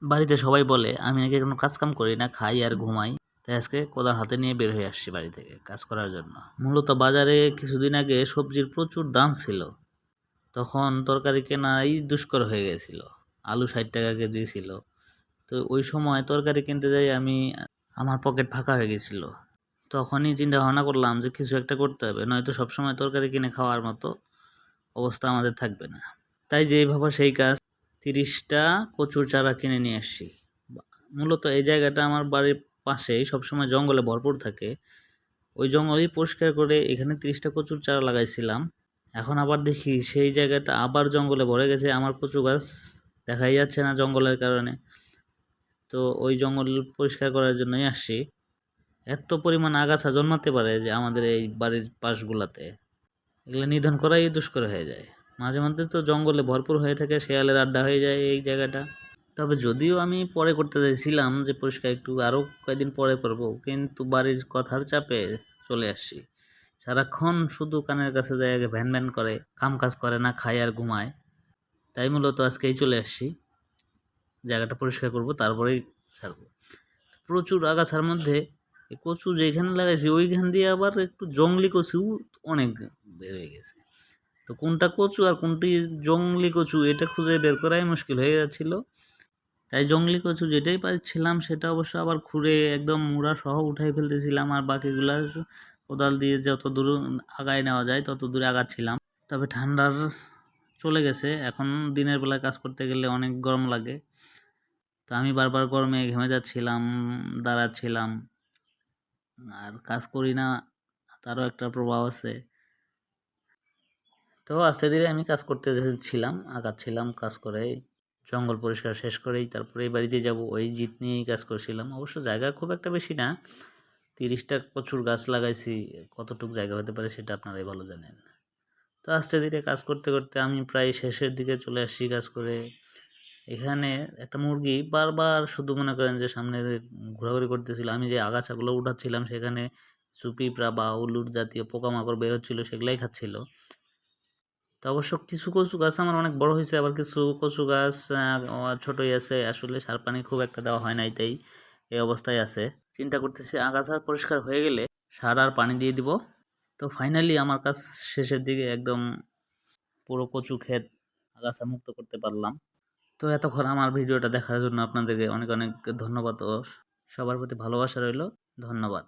বাড়িতে সবাই বলে আমি নাকি কোনো কাজ কাম করি না, খাই আর ঘুমাই। তাই আজকে কোদাল হাতে নিয়ে বের হয়ে আসছি বাড়ি থেকে কাজ করার জন্য। মূলত বাজারে কিছুদিন আগে সবজির প্রচুর দাম ছিল, তখন তরকারি কেনাই দুষ্কর হয়ে গেছিল। আলু 60 টাকা কেজি ছিল। তো ওই সময় তরকারি কিনতে যাই আমি, আমার পকেট ফাঁকা হয়ে গেছিল। তখনই চিন্তা ভাবনা করলাম যে কিছু একটা করতে হবে, নয়তো সবসময় তরকারি কিনে খাওয়ার মতো অবস্থা আমাদের থাকবে না। তাই যেই ভাবা সেই কাজ, 30টা কচুর চারা কিনে নিয়ে আসছি। মূলত এই জায়গাটা আমার বাড়ির পাশেই, সবসময় জঙ্গলে ভরপুর থাকে। ওই জঙ্গলই পরিষ্কার করে এখানে 30টা কচুর চারা লাগাইছিলাম। এখন আবার দেখি সেই জায়গাটা আবার জঙ্গলে ভরে গেছে, আমার কচু গাছ দেখাই যাচ্ছে না জঙ্গলের কারণে। তো ওই জঙ্গল পরিষ্কার করার জন্যই আসছি। এত পরিমাণ আগাছা জন্মাতে পারে যে আমাদের এই বাড়ির পাশগুলাতে, এগুলো নিধন করাই দুষ্কর হয়ে যায়। মাঝে মধ্যে তো জঙ্গলে ভরপুর হয়ে থাকে, শেয়ালের আড্ডা হয়ে যায় এই জায়গাটা। তবে যদিও আমি পরে করতে চাইছিলাম যে পরিষ্কার একটু আরও কয়েকদিন পরে করব, কিন্তু বাড়ির কথার চাপে চলে আসছি। সারাক্ষণ শুধু কানের কাছে যায়, ভ্যান ভ্যান করে, কাম কাজ করে না, খায় আর ঘুমায়। তাই মূলত আজকেই চলে আসছি, জায়গাটা পরিষ্কার করব তারপরেই ছাড়বো। প্রচুর আগাছার মধ্যে এই কচু যেখানে লাগাইছি ওইখান দিয়ে আবার একটু জংলি কচু অনেক বের হয়ে গেছে। তো কোনটা কচু আর কোনটি জংলি কচু এটা খুঁজে বের করাই মুশকিল হয়ে যাচ্ছিল। তাই জংলি কচু যেটাই পাচ্ছিলাম সেটা অবশ্য আবার খুঁড়ে একদম মুড়া সহ উঠাই ফেলতেছিলাম, আর বাকিগুলা কোদাল দিয়ে যত দূর আগায় নেওয়া যায় তত দূরে আগাচ্ছিলাম। তবে ঠান্ডার চলে গেছে, এখন দিনের বেলায় কাজ করতে গেলে অনেক গরম লাগে। তো আমি বারবার গরমে ঘেমে যাচ্ছিলাম, দাঁড়াচ্ছিলাম, আর কাজ করি না, তারও একটা প্রভাব আছে। তো আস্তে ধীরে আমি কাজ করতে আগাচ্ছিলাম, কাজ করে জঙ্গল পরিষ্কার শেষ করেই তারপরে এই বাড়িতে যাব, ওই জিত নিয়েই কাজ করছিলাম। অবশ্য জায়গা খুব একটা বেশি না, 30টা প্রচুর গাছ লাগাইছি, কতটুকু জায়গা হতে পারে সেটা আপনারাই ভালো জানেন। তো আস্তে ধীরে কাজ করতে করতে আমি প্রায় শেষের দিকে চলে আসছি কাজ করে। এখানে একটা মুরগি বারবার শুধু মনে করেন যে সামনে ঘোরাঘুরি করতেছিল, আমি যে আগাছাগুলো উঠাচ্ছিলাম সেখানে পিঁপড়া বা উলুর জাতীয় পোকামাকড় বের হচ্ছিল, সেগুলাই খাচ্ছিল। তো অবশ্য কিছু কচু গাছ আমার অনেক বড় হয়েছে, আবার কিছু কচু গাছ ছোটই আছে। আসলে সার পানি খুব একটা দেওয়া হয় নাই, তাই এই অবস্থায় আছে। চিন্তা করতেছি আগাছা পরিষ্কার হয়ে গেলে সার আর পানি দিয়ে দিব। তো ফাইনালি আমার কাজ শেষের দিকে, একদম পুরো কচু ক্ষেত আগাছা মুক্ত করতে পারলাম। তো এতক্ষণ আমার ভিডিওটা দেখার জন্য আপনাদেরকে অনেক অনেক ধন্যবাদ ও সবার প্রতি ভালোবাসা রইল। ধন্যবাদ।